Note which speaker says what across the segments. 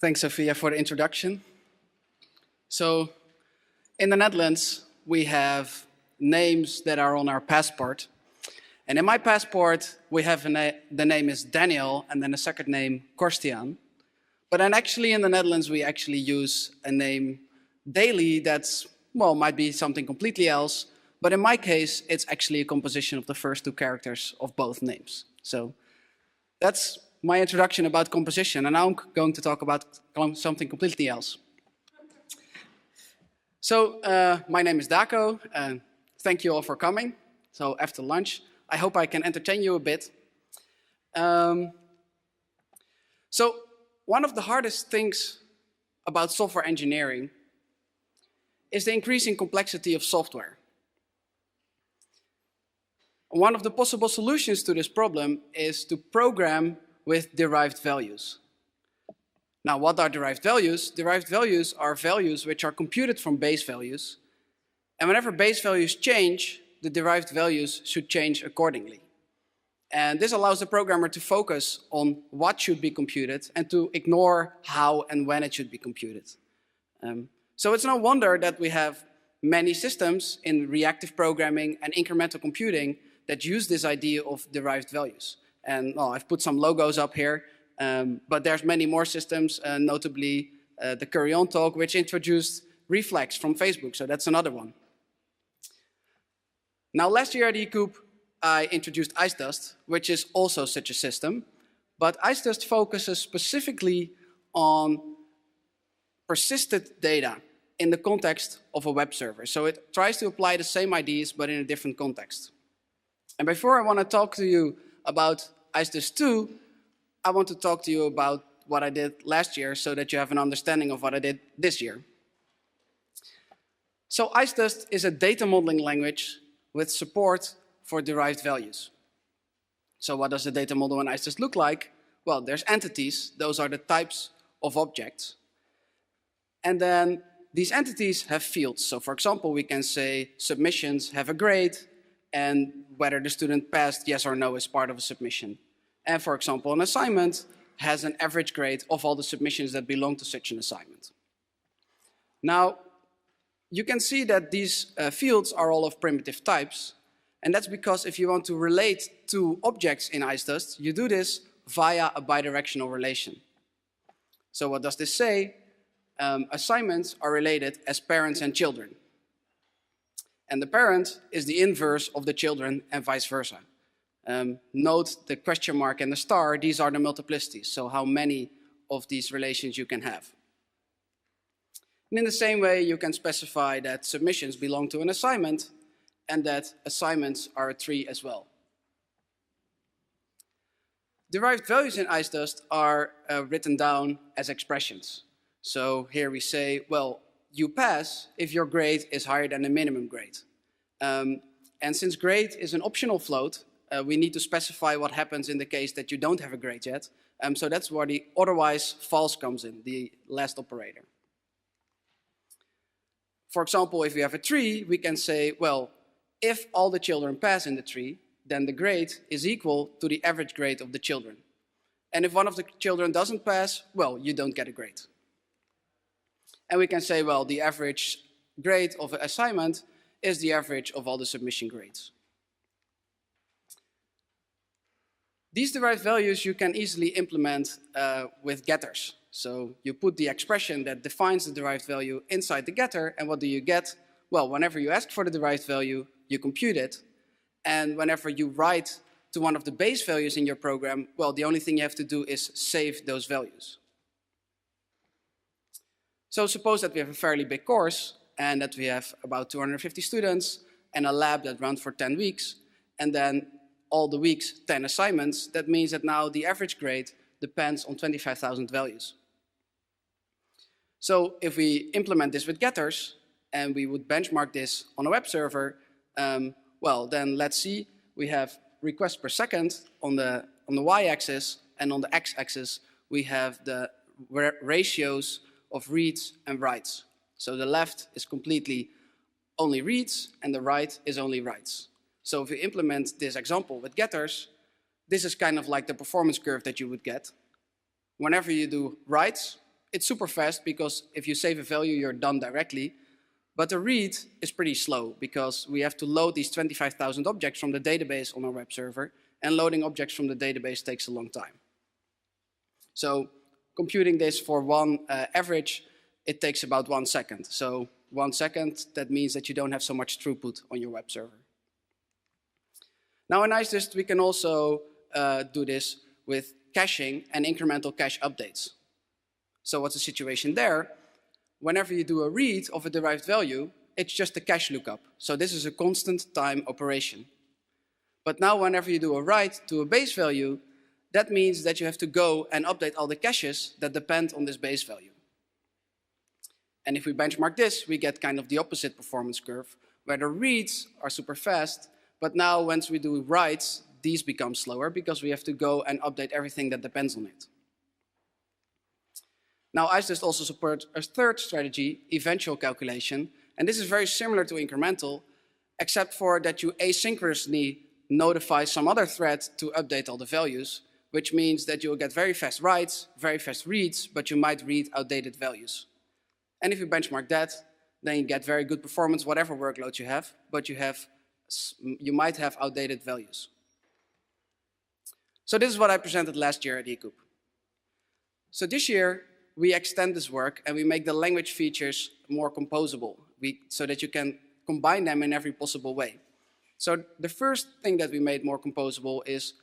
Speaker 1: Thanks, Sophia, for the introduction. So, in the Netherlands, we have names that are on our passport. And in my passport, we have the name is Daniel, and then the second name, Korstian. But then actually in the Netherlands, we actually use a name daily that's, well, might be something completely else. But in my case, it's actually a composition of the first two characters of both names. So that's my introduction about composition. And now I'm going to talk about something completely else. So my name is Daco, and thank you all for coming. So after lunch, I hope I can entertain you a bit. So one of the hardest things about software engineering is the increasing complexity of software. One of the possible solutions to this problem is to program with derived values. Now, what are derived values? Derived values are values which are computed from base values. And whenever base values change, the derived values should change accordingly. And this allows the programmer to focus on what should be computed and to ignore how and when it should be computed. So it's no wonder that we have many systems in reactive programming and incremental computing that use this idea of derived values. And well, I've put some logos up here, but there's many more systems, notably the Curry On talk, which introduced Reflex from Facebook, so that's another one. Now, last year at ECOOP, I introduced IceDust, which is also such a system, but IceDust focuses specifically on persisted data in the context of a web server. So it tries to apply the same ideas, but in a different context. And before I want to talk to you about IceDust 2, I want to talk to you about what I did last year so that you have an understanding of what I did this year. So IceDust is a data modeling language with support for derived values. So what does the data model in IceDust look like? Well, there's entities. Those are the types of objects. And then these entities have fields. So for example, we can say submissions have a grade, and whether the student passed yes or no is part of a submission. And for example, an assignment has an average grade of all the submissions that belong to such an assignment. Now, you can see that these fields are all of primitive types. And that's because if you want to relate two objects in IceDust, you do this via a bidirectional relation. So what does this say? Assignments are related as parents and children. And the parent is the inverse of the children and vice versa. Note the question mark and the star, these are the multiplicities, so how many of these relations you can have. And in the same way, you can specify that submissions belong to an assignment and that assignments are a tree as well. Derived values in IceDust are written down as expressions. So here we say, well, you pass if your grade is higher than the minimum grade. And since grade is an optional float, we need to specify what happens in the case that you don't have a grade yet. So that's where the otherwise false comes in, the last operator. For example, if we have a tree, we can say, well, if all the children pass in the tree, then the grade is equal to the average grade of the children. And if one of the children doesn't pass, well, you don't get a grade. And we can say, well, the average grade of an assignment is the average of all the submission grades. These derived values you can easily implement with getters. So you put the expression that defines the derived value inside the getter, and what do you get? Well, whenever you ask for the derived value, you compute it. And whenever you write to one of the base values in your program, well, the only thing you have to do is save those values. So suppose that we have a fairly big course and that we have about 250 students and a lab that runs for 10 weeks, and then all the weeks 10 assignments. That means that now the average grade depends on 25,000 values. So if we implement this with getters and we would benchmark this on a web server, well, then let's see, we have requests per second on the y-axis, and on the x-axis we have the ratios of reads and writes. So the left is completely only reads and the right is only writes. So if you implement this example with getters, this is kind of like the performance curve that you would get. Whenever you do writes, it's super fast because if you save a value, you're done directly. But the read is pretty slow because we have to load these 25,000 objects from the database on our web server, and loading objects from the database takes a long time. So computing this for one average, it takes about 1 second. So 1 second, that means that you don't have so much throughput on your web server. Now in IceDust, we can also do this with caching and incremental cache updates. So what's the situation there? Whenever you do a read of a derived value, it's just a cache lookup. So this is a constant time operation. But now whenever you do a write to a base value, that means that you have to go and update all the caches that depend on this base value. And if we benchmark this, we get kind of the opposite performance curve, where the reads are super fast, but now once we do writes, these become slower because we have to go and update everything that depends on it. Now IceDust also supports a third strategy, eventual calculation, and this is very similar to incremental, except for that you asynchronously notify some other thread to update all the values, which means that you'll get very fast writes, very fast reads, but you might read outdated values. And if you benchmark that, then you get very good performance, whatever workload you have, but you might have outdated values. So this is what I presented last year at ECOOP. So this year, we extend this work and we make the language features more composable so that you can combine them in every possible way. So the first thing that we made more composable is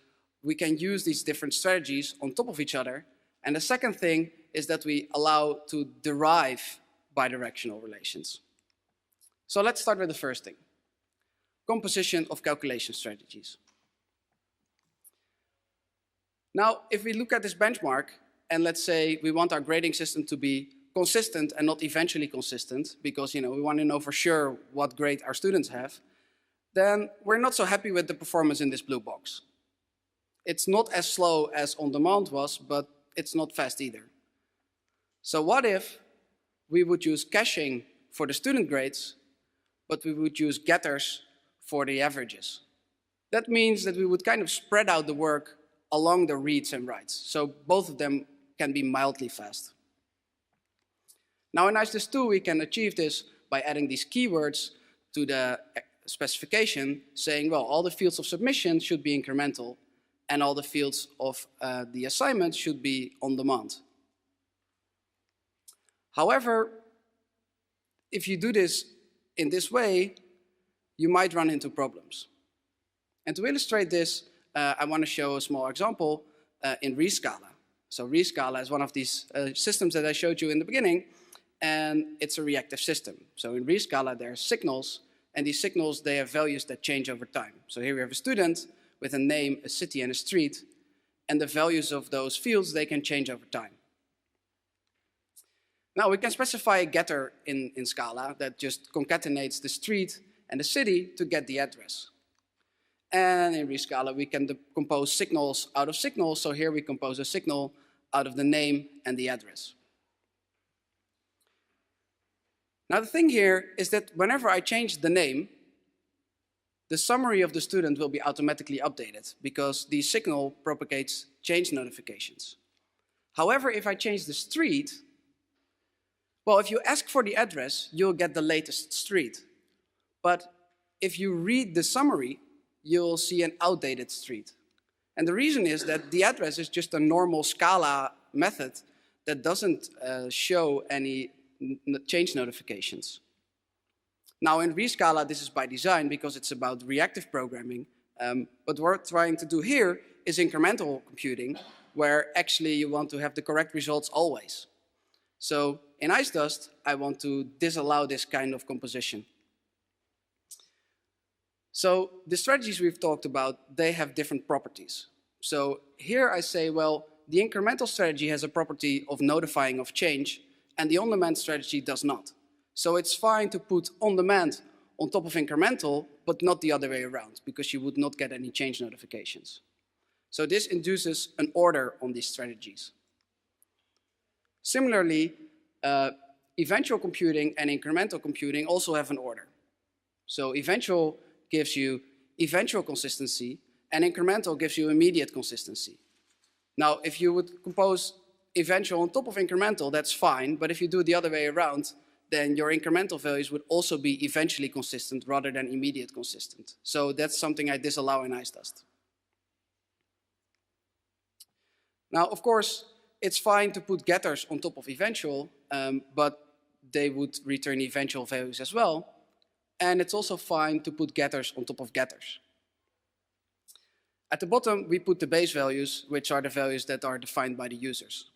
Speaker 1: we can use these different strategies on top of each other. And the second thing is that we allow to derive bidirectional relations. So let's start with the first thing, composition of calculation strategies. Now, if we look at this benchmark, and let's say we want our grading system to be consistent and not eventually consistent, because we want to know for sure what grade our students have, then we're not so happy with the performance in this blue box. It's not as slow as on demand was, but it's not fast either. So what if we would use caching for the student grades, but we would use getters for the averages? That means that we would kind of spread out the work along the reads and writes. So both of them can be mildly fast. Now in IceDust 2, we can achieve this by adding these keywords to the specification, saying, well, all the fields of submission should be incremental, and all the fields of the assignment should be on demand. However, if you do this in this way, you might run into problems. And to illustrate this, I want to show a small example in Rescala. So Rescala is one of these systems that I showed you in the beginning, and it's a reactive system. So in Rescala, there are signals, and these signals, they have values that change over time. So here we have a student with a name, a city, and a street, and the values of those fields, they can change over time. Now we can specify a getter in Scala that just concatenates the street and the city to get the address. And in Rescala, we can compose signals out of signals. So here we compose a signal out of the name and the address. Now the thing here is that whenever I change the name, the summary of the student will be automatically updated because the signal propagates change notifications. However, if I change the street, well, if you ask for the address, you'll get the latest street. But if you read the summary, you'll see an outdated street. And the reason is that the address is just a normal Scala method that doesn't show any change notifications. Now in Rescala, this is by design because it's about reactive programming. But what we're trying to do here is incremental computing, where actually you want to have the correct results always. So in IceDust, I want to disallow this kind of composition. So the strategies we've talked about, they have different properties. So here I say, well, the incremental strategy has a property of notifying of change, and the on-demand strategy does not. So it's fine to put on-demand on top of incremental, but not the other way around, because you would not get any change notifications. So this induces an order on these strategies. Similarly, eventual computing and incremental computing also have an order. So eventual gives you eventual consistency, and incremental gives you immediate consistency. Now, if you would compose eventual on top of incremental, that's fine. But if you do it the other way around, then your incremental values would also be eventually consistent rather than immediate consistent. So that's something I disallow in IceDust. Now, of course, it's fine to put getters on top of eventual, but they would return eventual values as well. And it's also fine to put getters on top of getters. At the bottom, we put the base values, which are the values that are defined by the users.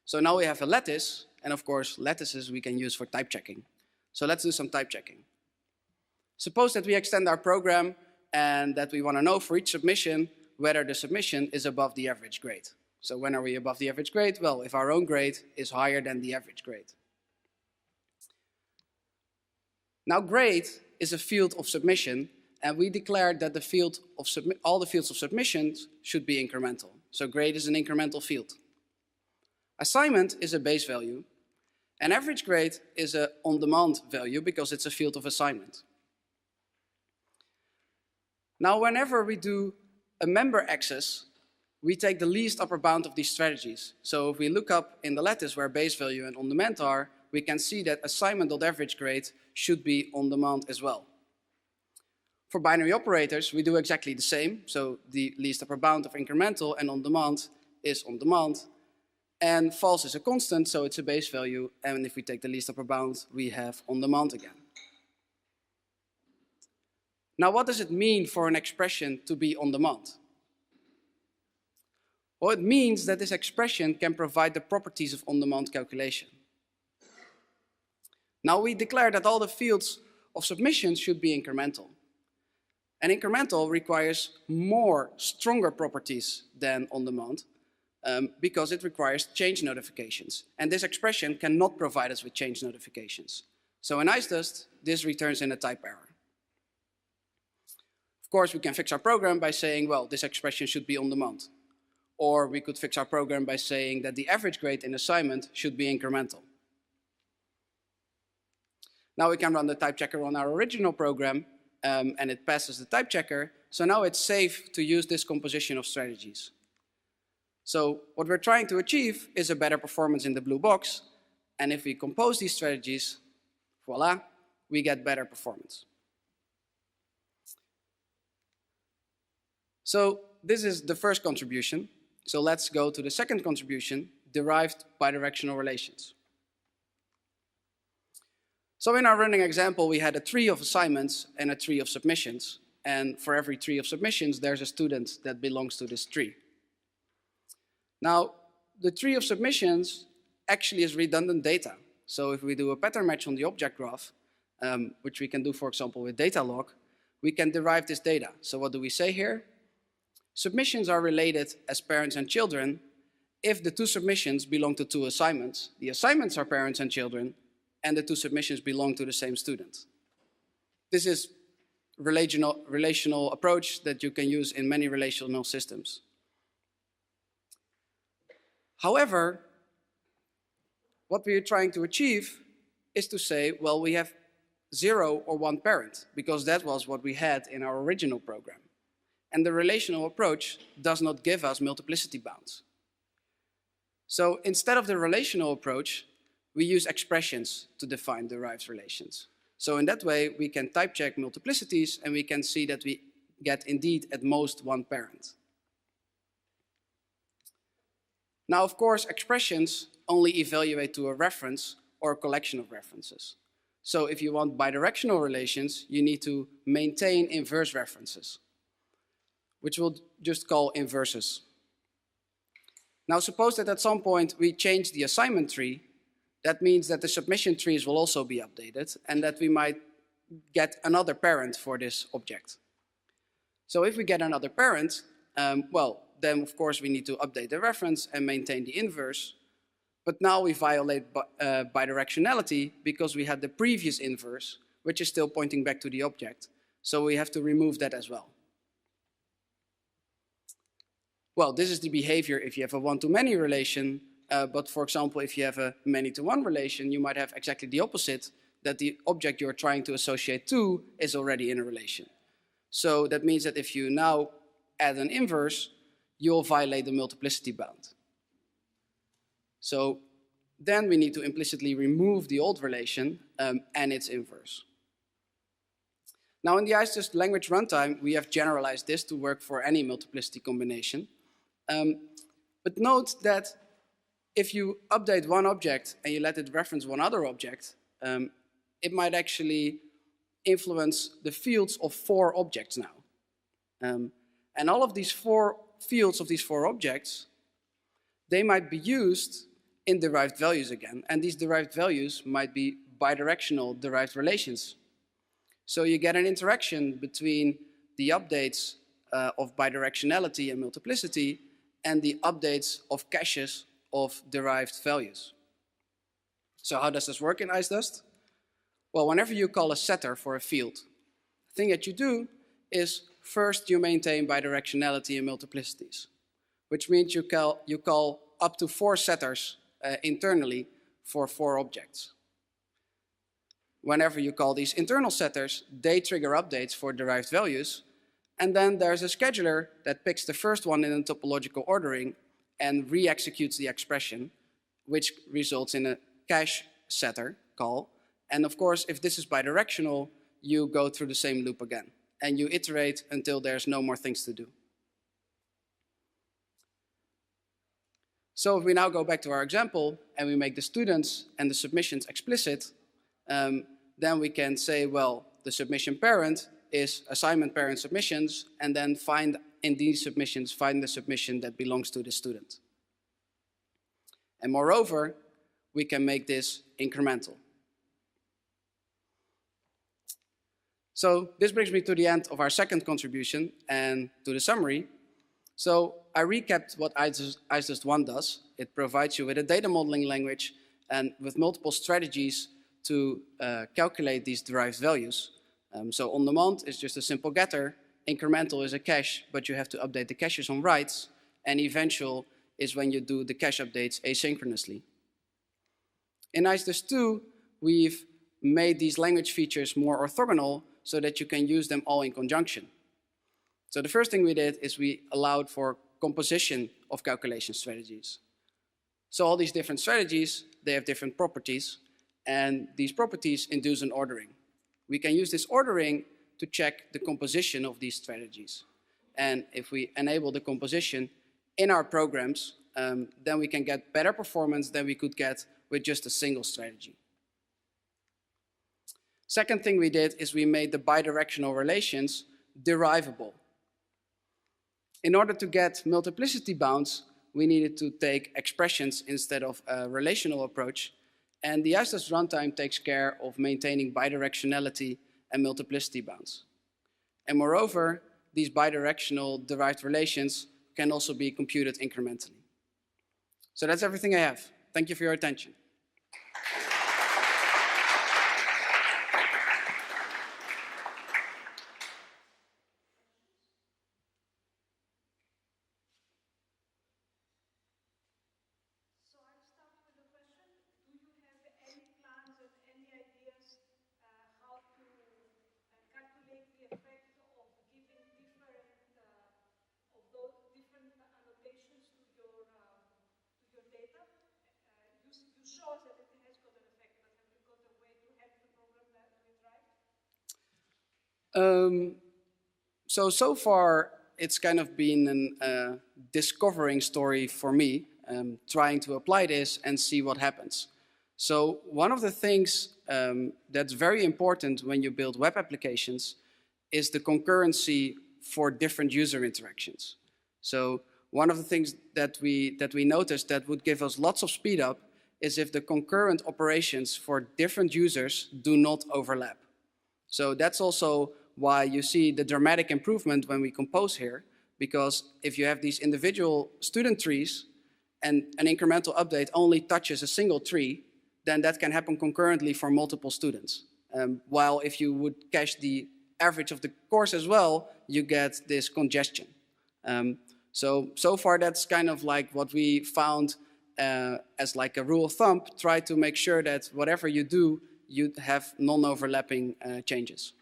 Speaker 1: So now we have a lattice, and of course, lattices we can use for type checking. So let's do some type checking. Suppose that we extend our program and that we want to know for each submission whether the submission is above the average grade. So when are we above the average grade? Well, if our own grade is higher than the average grade. Now, grade is a field of submission, and we declared that the field of all the fields of submissions should be incremental. So grade is an incremental field. Assignment is a base value, and average grade is an on-demand value because it's a field of assignment. Now, whenever we do a member access, we take the least upper bound of these strategies. So if we look up in the lattice where base value and on-demand are, we can see that assignment.average grade should be on-demand as well. For binary operators, we do exactly the same. So the least upper bound of incremental and on-demand is on-demand. And false is a constant, so it's a base value. And if we take the least upper bound, we have on-demand again. Now, what does it mean for an expression to be on-demand? Well, it means that this expression can provide the properties of on-demand calculation. Now, we declare that all the fields of submissions should be incremental. And incremental requires stronger properties than on-demand because it requires change notifications. And this expression cannot provide us with change notifications. So in IceDust, this returns in a type error. Of course, we can fix our program by saying, well, this expression should be on-demand. Or we could fix our program by saying that the average grade in assignment should be incremental. Now we can run the type checker on our original program, and it passes the type checker. So now it's safe to use this composition of strategies. So what we're trying to achieve is a better performance in the blue box. And if we compose these strategies, voila, we get better performance. So this is the first contribution. So let's go to the second contribution, derived bidirectional relations. So in our running example, we had a tree of assignments and a tree of submissions. And for every tree of submissions, there's a student that belongs to this tree. Now, the tree of submissions actually is redundant data. So if we do a pattern match on the object graph, which we can do, for example, with data log, we can derive this data. So what do we say here? Submissions are related as parents and children if the two submissions belong to two assignments. The assignments are parents and children, and the two submissions belong to the same student. This is relational approach that you can use in many relational systems. However, what we are trying to achieve is to say, well, we have 0 or 1 parent, because that was what we had in our original program. And the relational approach does not give us multiplicity bounds. So instead of the relational approach, we use expressions to define derived relations. So in that way, we can type check multiplicities, and we can see that we get indeed at most 1 parent. Now, of course, expressions only evaluate to a reference or a collection of references. So if you want bidirectional relations, you need to maintain inverse references, which we'll just call inverses. Now, suppose that at some point we change the assignment tree. That means that the submission trees will also be updated, and that we might get another parent for this object. So if we get another parent, well, then of course we need to update the reference and maintain the inverse. But now we violate bidirectionality because we had the previous inverse, which is still pointing back to the object. So we have to remove that as well. Well, this is the behavior if you have a one-to-many relation. But for example, if you have a many-to-one relation, you might have exactly the opposite, that the object you're trying to associate to is already in a relation. So that means that if you now add an inverse, you'll violate the multiplicity bound. So then we need to implicitly remove the old relation and its inverse. Now in the IceDust language runtime, we have generalized this to work for any multiplicity combination. But note that if you update one object and you let it reference one other object, it might actually influence the fields of 4 objects now. And all of these 4 fields of these 4 objects, they might be used in derived values again. And these derived values might be bidirectional derived relations. So you get an interaction between the updates of bidirectionality and multiplicity and the updates of caches of derived values. So how does this work in IceDust? Well, whenever you call a setter for a field, the thing that you do is first you maintain bidirectionality and multiplicities, which means you call up to 4 setters internally for 4 objects. Whenever you call these internal setters, they trigger updates for derived values, and then there's a scheduler that picks the first one in a topological ordering and re-executes the expression, which results in a cache setter call. And of course, if this is bidirectional, you go through the same loop again, and you iterate until there's no more things to do. So if we now go back to our example and we make the students and the submissions explicit, then we can say, well, the submission parent is assignment parent submissions, and then find in these submissions, find the submission that belongs to the student. And moreover, we can make this incremental. So this brings me to the end of our second contribution and to the summary. So I recapped what IceDust 1 does. It provides you with a data modeling language and with multiple strategies to calculate these derived values. So on demand is just a simple getter. Incremental is a cache, but you have to update the caches on writes. And eventual is when you do the cache updates asynchronously. In IceDust 2, we've made these language features more orthogonal so that you can use them all in conjunction. So the first thing we did is we allowed for composition of calculation strategies. So all these different strategies, they have different properties, and these properties induce an ordering. We can use this ordering to check the composition of these strategies. And if we enable the composition in our programs, then we can get better performance than we could get with just a single strategy. Second thing we did is we made the bidirectional relations derivable. In order to get multiplicity bounds, we needed to take expressions instead of a relational approach. And the IceDust runtime takes care of maintaining bidirectionality and multiplicity bounds. And moreover, these bidirectional derived relations can also be computed incrementally. So that's everything I have. Thank you for your attention. So far, it's kind of been a discovering story for me, trying to apply this and see what happens. So one of the things that's very important when you build web applications is the concurrency for different user interactions. So one of the things that we noticed that would give us lots of speed up is if the concurrent operations for different users do not overlap. So that's also why you see the dramatic improvement when we compose here, because if you have these individual student trees and an incremental update only touches a single tree, then that can happen concurrently for multiple students. While if you would cache the average of the course as well, you get this congestion. So far that's kind of like what we found as like a rule of thumb. Try to make sure that whatever you do, you have non-overlapping changes.